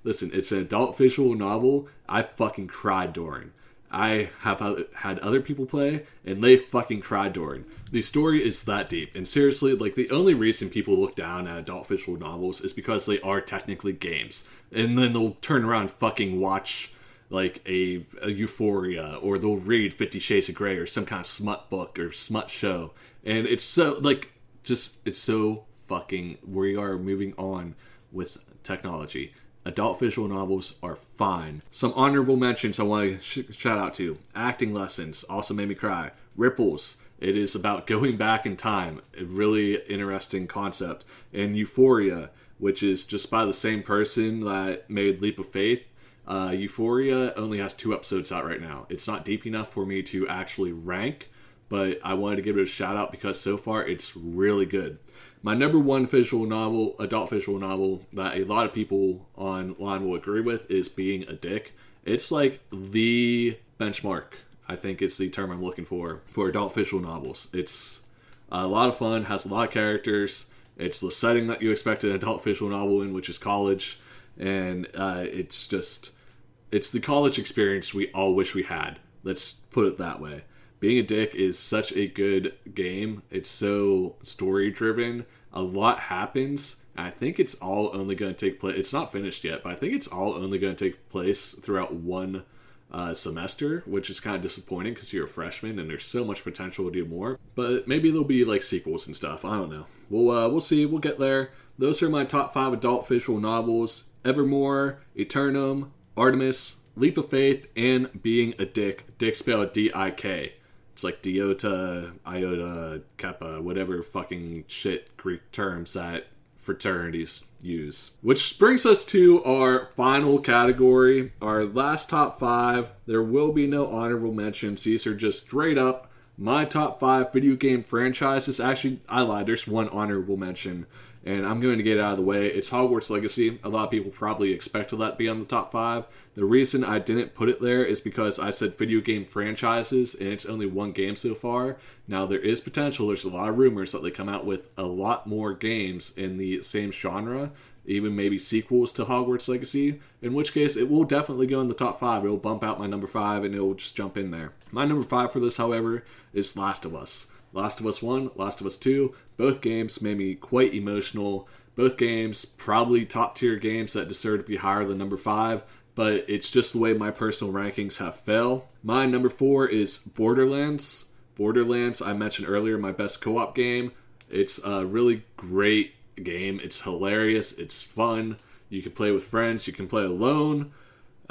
Listen, it's an adult visual novel. I fucking cried during. I have had other people play, and they fucking cried during. The story is that deep, and seriously, like, the only reason people look down at adult visual novels is because they are technically games, and then they'll turn around and fucking watch, like, a Euphoria, or they'll read 50 Shades of Grey, or some kind of smut book, or smut show, and it's so, like, it's so fucking, we are moving on with technology. Adult visual novels are fine. Some honorable mentions I want to shout out to. Acting Lessons also made me cry. Ripples. It is about going back in time. A really interesting concept. And Euphoria, which is just by the same person that made Leap of Faith. Euphoria only has 2 episodes out right now. It's not deep enough for me to actually rank, but I wanted to give it a shout out because so far it's really good. My number 1 visual novel, adult visual novel, that a lot of people online will agree with is Being a Dick. It's like the benchmark, I think is the term I'm looking for adult visual novels. It's a lot of fun, has a lot of characters. It's the setting that you expect an adult visual novel in, which is college. And it's the college experience we all wish we had. Let's put it that way. Being a Dick is such a good game. It's so story-driven. A lot happens. And I think it's all only going to take place... It's not finished yet, but I think it's all only going to take place throughout one semester, which is kind of disappointing because you're a freshman and there's so much potential to do more. But maybe there'll be like sequels and stuff. I don't know. We'll see. We'll get there. Those are my top 5 adult visual novels. Evermore, Eternum, Artemis, Leap of Faith, and Being a Dick. Dick spelled D-I-K. It's like Diota, Iota, Kappa, whatever fucking shit Greek terms that fraternities use. Which brings us to our final category, our last top 5. There will be no honorable mentions. These are just straight up my top 5 video game franchises. Actually, I lied. There's one honorable mention, and I'm going to get it out of the way. It's Hogwarts Legacy. A lot of people probably expected that to be on the top 5. The reason I didn't put it there is because I said video game franchises, and it's only one game so far. Now, there is potential. There's a lot of rumors that they come out with a lot more games in the same genre, even maybe sequels to Hogwarts Legacy, in which case it will definitely go in the top 5. It will bump out my number 5, and it will just jump in there. My number 5 for this, however, is Last of Us. Last of Us 1, Last of Us 2, both games made me quite emotional. Both games, probably top tier games that deserve to be higher than number 5, but it's just the way my personal rankings have fell. My number 4 is Borderlands. Borderlands, I mentioned earlier, my best co-op game. It's a really great game. It's hilarious. It's fun. You can play with friends. You can play alone.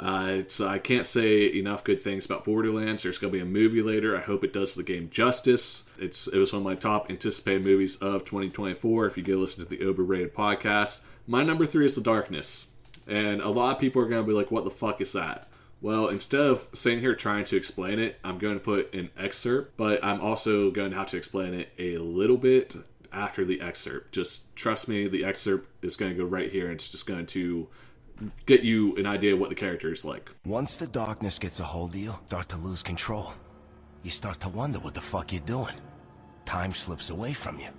I can't say enough good things about Borderlands. There's going to be a movie later. I hope it does the game justice. It was one of my top anticipated movies of 2024. If you go listen to the Overrated podcast. My number 3 is The Darkness. And a lot of people are going to be like, what the fuck is that? Well, instead of sitting here trying to explain it, I'm going to put an excerpt, but I'm also going to have to explain it a little bit after the excerpt. Just trust me, the excerpt is going to go right here, and it's just going to get you an idea of what the character is like. Once the darkness gets a hold of you, start to lose control. You start to wonder what the fuck you're doing. Time slips away from you.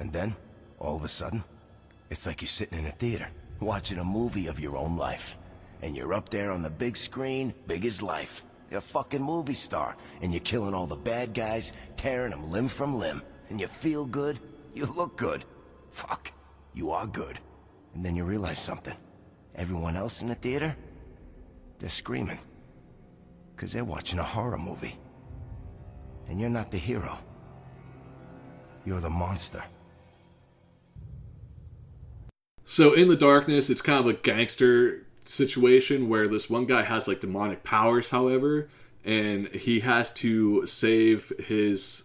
And then, all of a sudden, it's like you're sitting in a theater, watching a movie of your own life. And you're up there on the big screen, big as life. You're a fucking movie star, and you're killing all the bad guys, tearing them limb from limb. And you feel good, you look good. Fuck, you are good. And then you realize something. Everyone else in the theater, they're screaming. 'Cause they're watching a horror movie. And you're not the hero. You're the monster. So in The Darkness, it's kind of a gangster situation where this one guy has like demonic powers, however, and he has to save his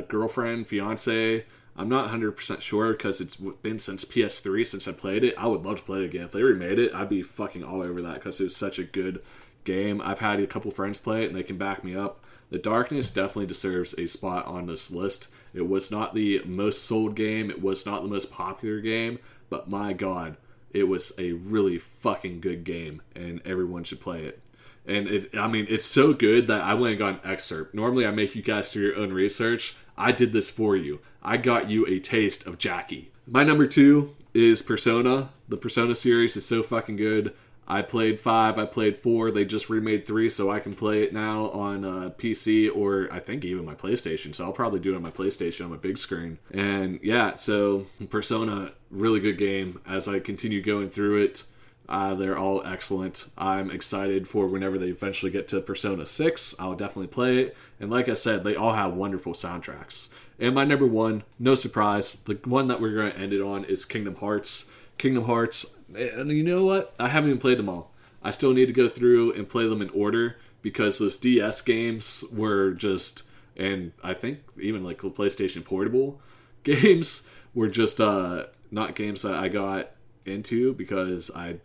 girlfriend, fiance. I'm not 100% sure because it's been since PS3 since I played it. I would love to play it again. If they remade it, I'd be fucking all over that because it was such a good game. I've had a couple friends play it and they can back me up. The Darkness definitely deserves a spot on this list. It was not the most sold game. It was not the most popular game. But my god, it was a really fucking good game and everyone should play it. And it's so good that I went and got an excerpt. Normally I make you guys do your own research. I did this for you. I got you a taste of Jackie. My number 2 is Persona. The Persona series is so fucking good. I played 5, I played 4. They just remade 3, so I can play it now on PC or I think even my PlayStation. So I'll probably do it on my PlayStation on my big screen. And yeah, so Persona, really good game. As I continue going through it, they're all excellent. I'm excited for whenever they eventually get to Persona 6. I'll definitely play it. And like I said, they all have wonderful soundtracks. And my number one, no surprise, the one that we're going to end it on is Kingdom Hearts. Kingdom Hearts, and you know what? I haven't even played them all. I still need to go through and play them in order because those DS games were just, and I think even like the PlayStation Portable games were just not games that I got into because I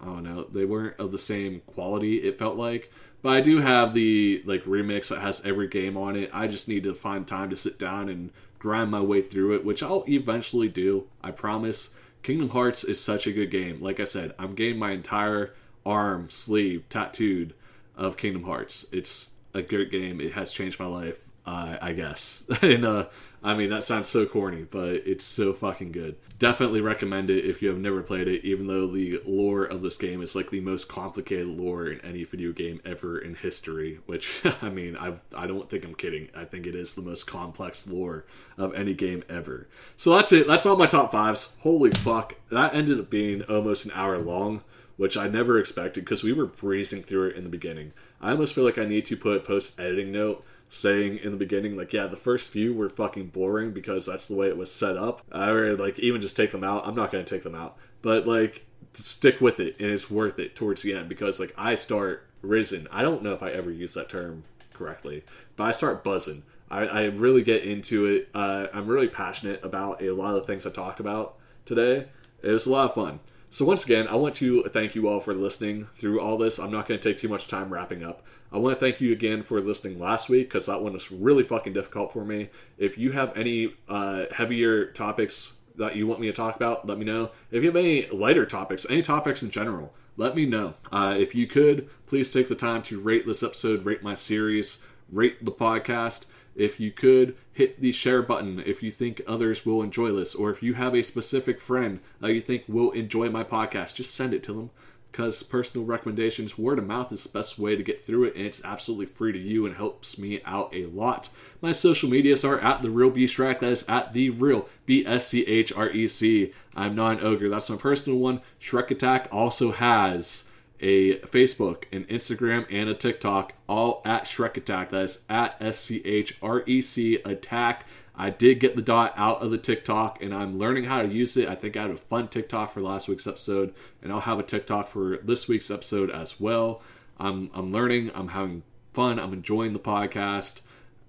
don't know, they weren't of the same quality, it felt like. But I do have the like remix that has every game on it. I just need to find time to sit down and grind my way through it, which I'll eventually do, I promise. Kingdom Hearts is such a good game. Like I said, I'm getting my entire arm, sleeve tattooed of Kingdom Hearts. It's a good game. It has changed my life, I guess. And I mean, that sounds so corny, but it's so fucking good. Definitely recommend it if you have never played it, even though the lore of this game is like the most complicated lore in any video game ever in history, which, I mean, I don't think I'm kidding. I think it is the most complex lore of any game ever. So that's it. That's all my top 5s. Holy fuck. That ended up being almost an hour long, which I never expected because we were breezing through it in the beginning. I almost feel like I need to put a post-editing note saying in the beginning, like, yeah, the first few were fucking boring because that's the way it was set up. Or, like, even just take them out. I'm not going to take them out. But, like, stick with it, and it's worth it towards the end because, like, I start risen. I don't know if I ever use that term correctly, but I start buzzing. I really get into it. I'm really passionate about a lot of the things I talked about today. It was a lot of fun. So once again, I want to thank you all for listening through all this. I'm not going to take too much time wrapping up. I want to thank you again for listening last week because that one was really fucking difficult for me. If you have any heavier topics that you want me to talk about, let me know. If you have any lighter topics, any topics in general, let me know. If you could, please take the time to rate this episode, rate my series, rate the podcast. If you could, hit the share button if you think others will enjoy this, or if you have a specific friend that you think will enjoy my podcast, just send it to them, because personal recommendations, word of mouth is the best way to get through it, and it's absolutely free to you and helps me out a lot. My social medias are at The Real B-Shrek, that is at The Real, BSCHREC. I'm not an ogre, that's my personal one. Shrek Attack also has a Facebook, an Instagram, and a TikTok, all at Shrek Attack. That is at SCHREC Attack. I did get the dot out of the TikTok, and I'm learning how to use it. I think I had a fun TikTok for last week's episode, and I'll have a TikTok for this week's episode as well. I'm learning. I'm having fun. I'm enjoying the podcast.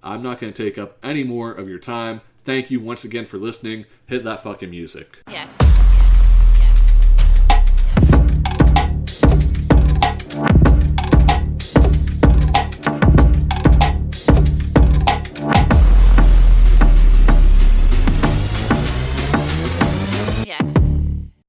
I'm not going to take up any more of your time. Thank you once again for listening. Hit that fucking music. Yeah.